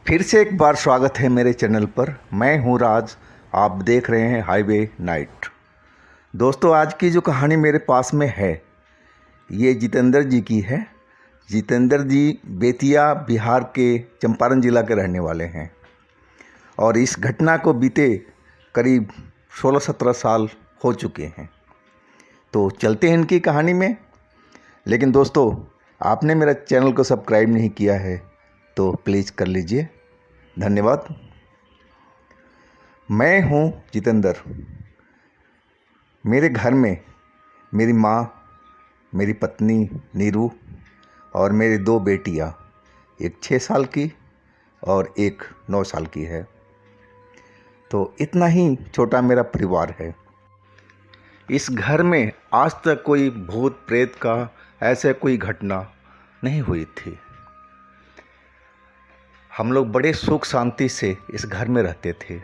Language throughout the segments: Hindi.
फिर से एक बार स्वागत है मेरे चैनल पर। मैं हूं राज, आप देख रहे हैं हाईवे नाइट। दोस्तों, आज की जो कहानी मेरे पास में है ये जितेंद्र जी की है। जितेंद्र जी बेतिया बिहार के चंपारण ज़िला के रहने वाले हैं और इस घटना को बीते करीब 16-17 साल हो चुके हैं। तो चलते हैं इनकी कहानी में। लेकिन दोस्तों, आपने मेरा चैनल को सब्सक्राइब नहीं किया है तो प्लीज़ कर लीजिए, धन्यवाद। मैं हूँ जितेंद्र। मेरे घर में मेरी माँ, मेरी पत्नी नीरू और मेरी 2 बेटियाँ, एक 6 साल की और एक 9 साल की है। तो इतना ही छोटा मेरा परिवार है। इस घर में आज तक कोई भूत प्रेत का ऐसे कोई घटना नहीं हुई थी। हम लोग बड़े सुख शांति से इस घर में रहते थे।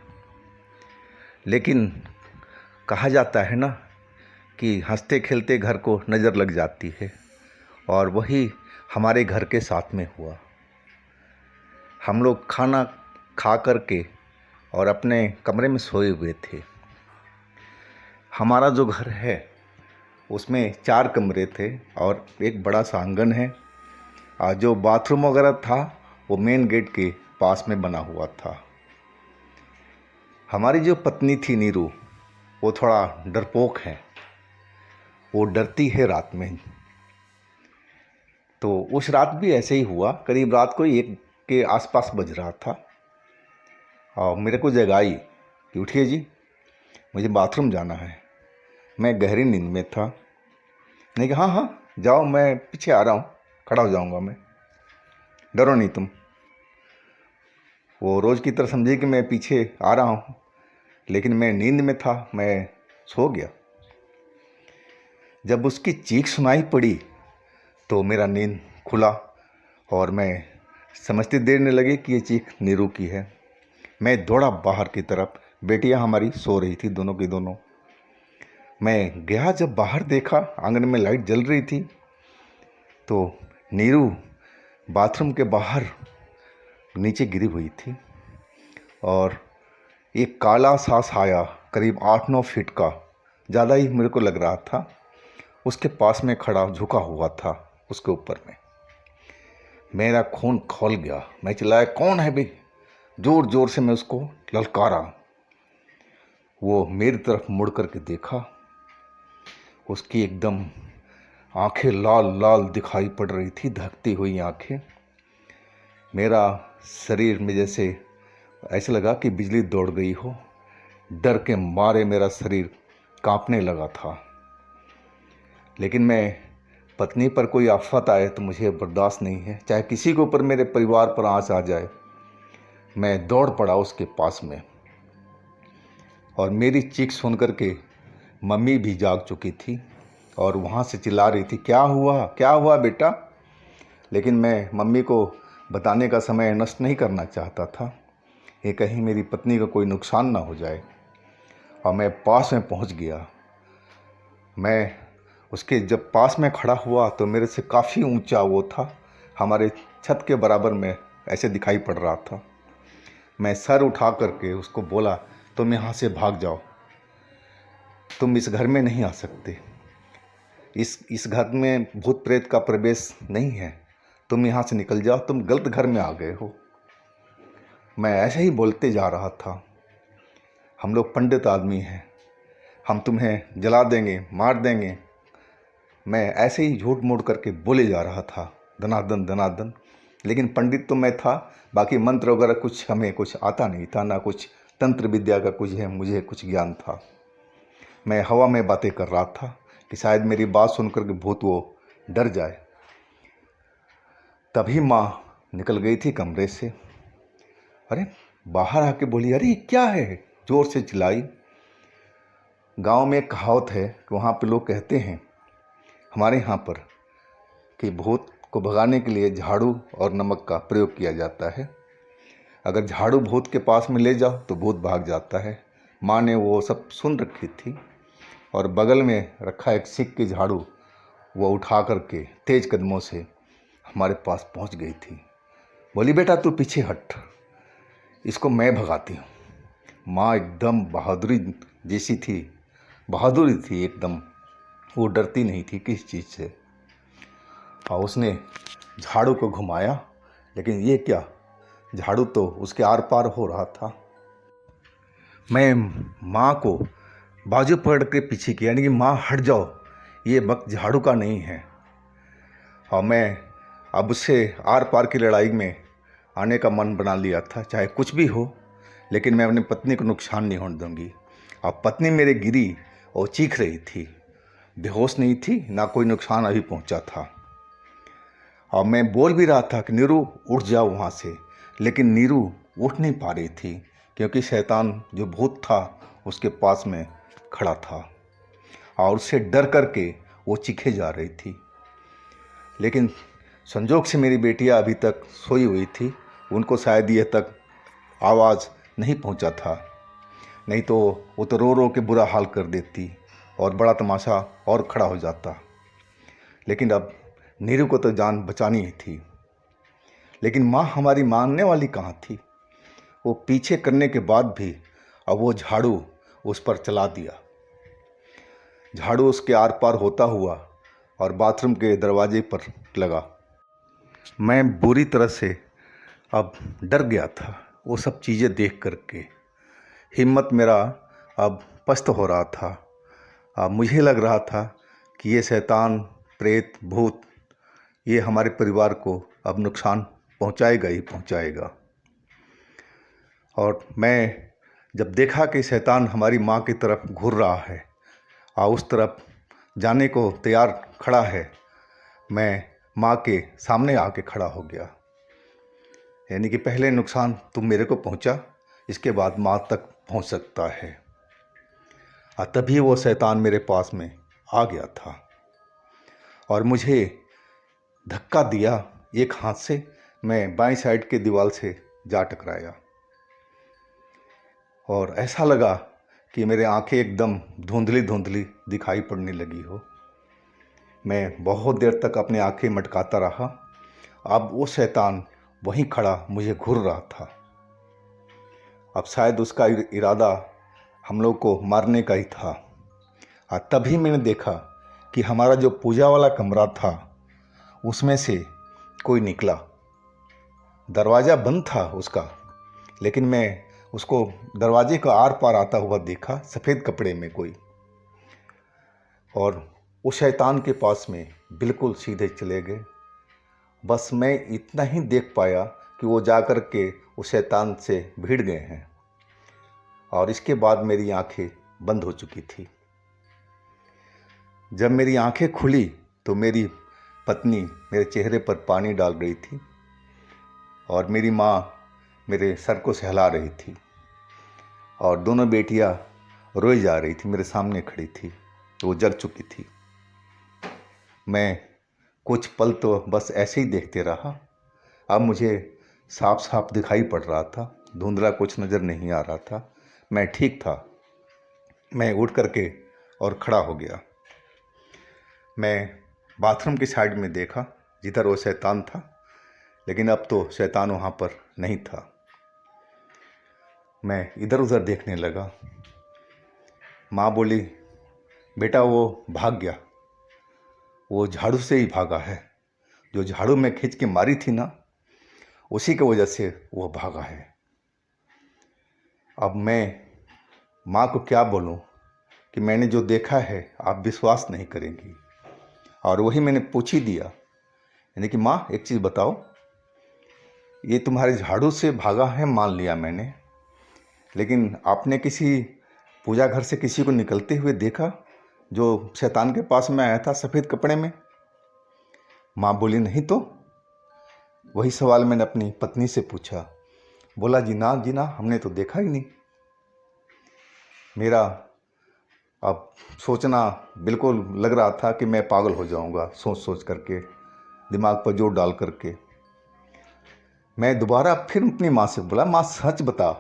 लेकिन कहा जाता है ना कि हंसते खेलते घर को नज़र लग जाती है, और वही हमारे घर के साथ में हुआ। हम लोग खाना खा कर के और अपने कमरे में सोए हुए थे। हमारा जो घर है उसमें 4 कमरे थे और एक बड़ा सा आंगन है, और जो बाथरूम वगैरह था वो मेन गेट के पास में बना हुआ था। हमारी जो पत्नी थी नीरू, वो थोड़ा डरपोक है, वो डरती है रात में। तो उस रात भी ऐसे ही हुआ। करीब रात को 1 के आसपास बज रहा था और मेरे को जगाई कि उठिए जी, मुझे बाथरूम जाना है। मैं गहरी नींद में था। नहीं कि हाँ हाँ जाओ, मैं पीछे आ रहा हूँ, खड़ा हो जाऊँगा मैं, डरो नहीं तुम। वो रोज़ की तरह समझे कि मैं पीछे आ रहा हूँ, लेकिन मैं नींद में था, मैं सो गया। जब उसकी चीख सुनाई पड़ी तो मेरा नींद खुला और मैं समझती देर नहीं लगी कि ये चीख नीरू की है। मैं दौड़ा बाहर की तरफ। बेटियां हमारी सो रही थी, दोनों की दोनों। मैं गया, जब बाहर देखा आंगन में लाइट जल रही थी तो नीरू बाथरूम के बाहर नीचे गिरी हुई थी और एक काला सा साया करीब 8-9 फीट का, ज़्यादा ही मेरे को लग रहा था, उसके पास में खड़ा झुका हुआ था उसके ऊपर में। मेरा खून खौल गया। मैं चिल्लाया, कौन है बे? ज़ोर ज़ोर से मैं उसको ललकारा। वो मेरी तरफ मुड़ कर के देखा। उसकी एकदम आंखें लाल लाल दिखाई पड़ रही थी, धकती हुई आंखें। मेरा शरीर में जैसे ऐसे लगा कि बिजली दौड़ गई हो। डर के मारे मेरा शरीर कांपने लगा था। लेकिन मैं पत्नी पर कोई आफत आए तो मुझे बर्दाश्त नहीं है, चाहे किसी के ऊपर, मेरे परिवार पर आँच आ जाए। मैं दौड़ पड़ा उसके पास में और मेरी चीख सुन कर के मम्मी भी जाग चुकी थी और वहाँ से चिल्ला रही थी, क्या हुआ बेटा? लेकिन मैं मम्मी को बताने का समय नष्ट नहीं करना चाहता था, ये कहीं मेरी पत्नी का कोई नुकसान ना हो जाए। और मैं पास में पहुँच गया। मैं उसके जब पास में खड़ा हुआ तो मेरे से काफ़ी ऊंचा वो था, हमारे छत के बराबर में ऐसे दिखाई पड़ रहा था। मैं सर उठा करके उसको बोला, तुम यहाँ से भाग जाओ, तुम इस घर में नहीं आ सकते, इस घर में भूत प्रेत का प्रवेश नहीं है, तुम यहाँ से निकल जाओ, तुम गलत घर में आ गए हो। मैं ऐसे ही बोलते जा रहा था। हम लोग पंडित आदमी हैं, हम तुम्हें जला देंगे, मार देंगे। मैं ऐसे ही झूठ मूठ करके बोले जा रहा था, दनादन दनादन। लेकिन पंडित तो मैं था, बाकी मंत्र वगैरह कुछ हमें कुछ आता नहीं था, ना कुछ तंत्र विद्या का कुछ है, मुझे कुछ ज्ञान था। मैं हवा में बातें कर रहा था कि शायद मेरी बात सुनकर के भूत वो डर जाए। तभी माँ निकल गई थी कमरे से। अरे बाहर आके बोली, अरे क्या है? ज़ोर से चिल्लाई। गांव में एक कहावत है कि वहाँ पे लोग कहते हैं, हमारे यहाँ पर, कि भूत को भगाने के लिए झाड़ू और नमक का प्रयोग किया जाता है। अगर झाड़ू भूत के पास में ले जाओ तो भूत भाग जाता है। माँ ने वो सब सुन रखी थी और बगल में रखा एक सिक की झाड़ू वो उठा करके तेज कदमों से हमारे पास पहुंच गई थी। बोली, बेटा तू पीछे हट, इसको मैं भगाती हूँ। माँ एकदम बहादुरी जैसी थी, बहादुरी थी एकदम, वो डरती नहीं थी किस चीज़ से। और उसने झाड़ू को घुमाया, लेकिन ये क्या, झाड़ू तो उसके आर पार हो रहा था। मैं माँ को बाजू पकड़ के पीछे किया, यानी कि माँ हट जाओ, ये वक्त झाड़ू का नहीं है। और मैं अब उससे आर पार की लड़ाई में आने का मन बना लिया था, चाहे कुछ भी हो, लेकिन मैं अपनी पत्नी को नुकसान नहीं होने दूंगी। अब पत्नी मेरे गिरी और चीख रही थी, बेहोश नहीं थी, ना कोई नुकसान अभी पहुंचा था। और मैं बोल भी रहा था कि नीरू उठ जाओ वहाँ से, लेकिन नीरू उठ नहीं पा रही थी, क्योंकि शैतान जो भूत था उसके पास में खड़ा था और उससे डर करके वो चीखे जा रही थी। लेकिन संजोग से मेरी बेटियां अभी तक सोई हुई थी, उनको शायद ये तक आवाज़ नहीं पहुंचा था, नहीं तो वो तो रो रो के बुरा हाल कर देती और बड़ा तमाशा और खड़ा हो जाता। लेकिन अब नीरू को तो जान बचानी ही थी। लेकिन माँ हमारी मानने वाली कहाँ थी। वो पीछे करने के बाद भी अब वो झाड़ू उस पर चला दिया। झाड़ू उसके आर पार होता हुआ और बाथरूम के दरवाजे पर लगा। मैं बुरी तरह से अब डर गया था वो सब चीज़ें देख करके। हिम्मत मेरा अब पस्त हो रहा था। अब मुझे लग रहा था कि ये शैतान, प्रेत, भूत ये हमारे परिवार को अब नुकसान पहुंचाएगा ही पहुंचाएगा। और मैं जब देखा कि शैतान हमारी माँ की तरफ घूर रहा है और उस तरफ जाने को तैयार खड़ा है, मैं माँ के सामने आके खड़ा हो गया। यानी कि पहले नुकसान तुम मेरे को पहुंचा, इसके बाद माँ तक पहुंच सकता है। और तभी वो शैतान मेरे पास में आ गया था और मुझे धक्का दिया एक हाथ से। मैं बाईं साइड के दीवार से जा टकराया और ऐसा लगा कि मेरे आंखें एकदम धुंधली धुंधली दिखाई पड़ने लगी हो। मैं बहुत देर तक अपनी आंखें मटकाता रहा। अब वो शैतान वहीं खड़ा मुझे घूर रहा था। अब शायद उसका इरादा हम लोग को मारने का ही था। और तभी मैंने देखा कि हमारा जो पूजा वाला कमरा था उसमें से कोई निकला। दरवाज़ा बंद था उसका, लेकिन मैं उसको दरवाजे का आर पार आता हुआ देखा, सफ़ेद कपड़े में कोई। और उस शैतान के पास में बिल्कुल सीधे चले गए। बस मैं इतना ही देख पाया कि वो जाकर के उस शैतान से भिड़ गए हैं और इसके बाद मेरी आंखें बंद हो चुकी थी। जब मेरी आंखें खुली तो मेरी पत्नी मेरे चेहरे पर पानी डाल रही थी और मेरी माँ मेरे सर को सहला रही थी और दोनों बेटियाँ रोई जा रही थी, मेरे सामने खड़ी थी, वो जग चुकी थी। मैं कुछ पल तो बस ऐसे ही देखते रहा। अब मुझे साफ साफ दिखाई पड़ रहा था, धुंधला कुछ नज़र नहीं आ रहा था। मैं ठीक था। मैं उठ करके और खड़ा हो गया। मैं बाथरूम की साइड में देखा जिधर वो शैतान था, लेकिन अब तो शैतान वहाँ पर नहीं था। मैं इधर उधर देखने लगा। माँ बोली, बेटा वो भाग गया, वो झाड़ू से ही भागा है। जो झाड़ू में खींच के मारी थी ना, उसी की वजह से वो भागा है। अब मैं माँ को क्या बोलूँ कि मैंने जो देखा है आप विश्वास नहीं करेंगी। और वही मैंने पूछ ही दिया, यानी कि माँ एक चीज़ बताओ, ये तुम्हारे झाड़ू से भागा है मान लिया मैंने, लेकिन आपने किसी पूजा घर से किसी को निकलते हुए देखा जो शैतान के पास में आया था सफ़ेद कपड़े में? माँ बोली नहीं तो। वही सवाल मैंने अपनी पत्नी से पूछा। बोला जी ना हमने तो देखा ही नहीं। मेरा अब सोचना बिल्कुल लग रहा था कि मैं पागल हो जाऊंगा, सोच सोच करके, दिमाग पर जोर डाल करके। मैं दोबारा फिर अपनी माँ से बोला, माँ सच बता,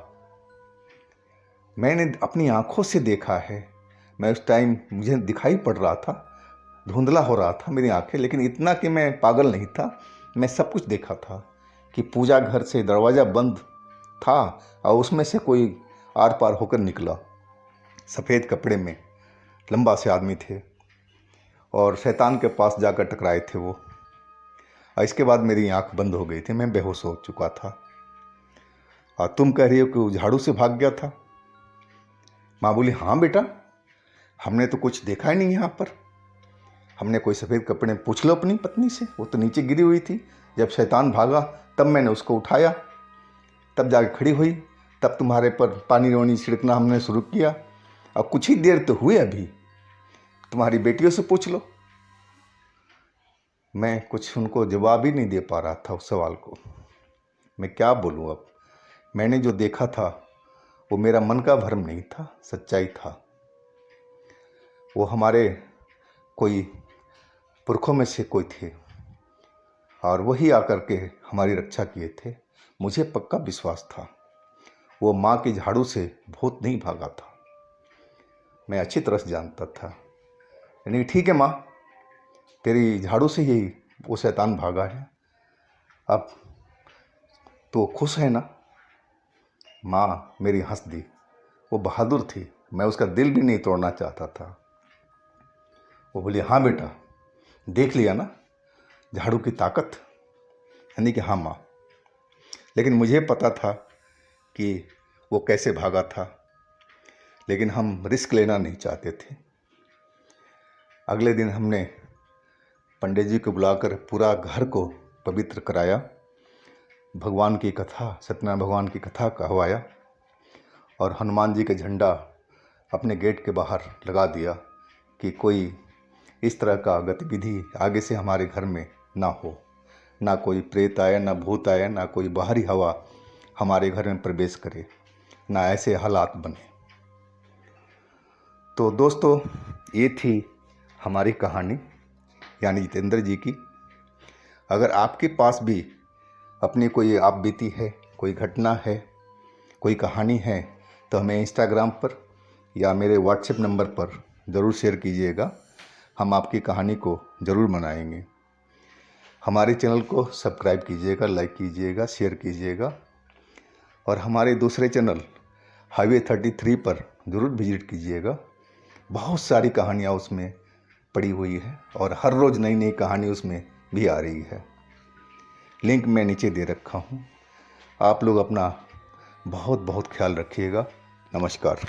मैंने अपनी आंखों से देखा है। मैं उस टाइम मुझे दिखाई पड़ रहा था, धुंधला हो रहा था मेरी आंखें, लेकिन इतना कि मैं पागल नहीं था। मैं सब कुछ देखा था कि पूजा घर से दरवाज़ा बंद था और उसमें से कोई आर पार होकर निकला। सफ़ेद कपड़े में लंबा से आदमी थे और शैतान के पास जाकर टकराए थे वो। और इसके बाद मेरी आंख बंद हो गई थी, मैं बेहोश हो चुका था। और तुम कह रही हो कि वो झाड़ू से भाग गया था? माँ बोली, हाँ बेटा, हमने तो कुछ देखा ही नहीं यहाँ पर। हमने कोई सफ़ेद कपड़े में, पूछ लो अपनी पत्नी से, वो तो नीचे गिरी हुई थी। जब शैतान भागा तब मैंने उसको उठाया, तब जाके खड़ी हुई, तब तुम्हारे पर पानी रोनी छिड़कना हमने शुरू किया। अब कुछ ही देर तो हुए अभी, तुम्हारी बेटियों से पूछ लो। मैं कुछ उनको जवाब ही नहीं दे पा रहा था उस सवाल को। मैं क्या बोलूँ अब। मैंने जो देखा था वो मेरा मन का भ्रम नहीं था, सच्चाई था। वो हमारे कोई पुरखों में से कोई थे और वही आकर के हमारी रक्षा किए थे। मुझे पक्का विश्वास था वो माँ की झाड़ू से भूत नहीं भागा था। मैं अच्छी तरह से जानता था। यानी ठीक है माँ, तेरी झाड़ू से ही वो शैतान भागा है, अब तो खुश है ना? माँ मेरी हंस दी। वो बहादुर थी, मैं उसका दिल भी नहीं तोड़ना चाहता था। वो बोली, हाँ बेटा, देख लिया ना झाड़ू की ताकत? यानी कि हाँ माँ। लेकिन मुझे पता था कि वो कैसे भागा था, लेकिन हम रिस्क लेना नहीं चाहते थे। अगले दिन हमने पंडित जी को बुलाकर पूरा घर को पवित्र कराया, भगवान की कथा, सत्यनारायण भगवान की कथा कहवाया और हनुमान जी का झंडा अपने गेट के बाहर लगा दिया कि कोई इस तरह का गतिविधि आगे से हमारे घर में ना हो। ना कोई प्रेत आए, ना भूत आए, ना कोई बाहरी हवा हमारे घर में प्रवेश करे, ना ऐसे हालात बने। तो दोस्तों, ये थी हमारी कहानी, यानी जितेंद्र जी की। अगर आपके पास भी अपनी कोई आप बीती है, कोई घटना है, कोई कहानी है, तो हमें इंस्टाग्राम पर या मेरे व्हाट्सएप नंबर पर ज़रूर शेयर कीजिएगा। हम आपकी कहानी को ज़रूर मनाएंगे। हमारे चैनल को सब्सक्राइब कीजिएगा, लाइक कीजिएगा, शेयर कीजिएगा और हमारे दूसरे चैनल हाईवे 33 पर ज़रूर विजिट कीजिएगा। बहुत सारी कहानियाँ उसमें पड़ी हुई है और हर रोज़ नई नई कहानी उसमें भी आ रही है। लिंक मैं नीचे दे रखा हूँ। आप लोग अपना बहुत बहुत ख्याल रखिएगा। नमस्कार।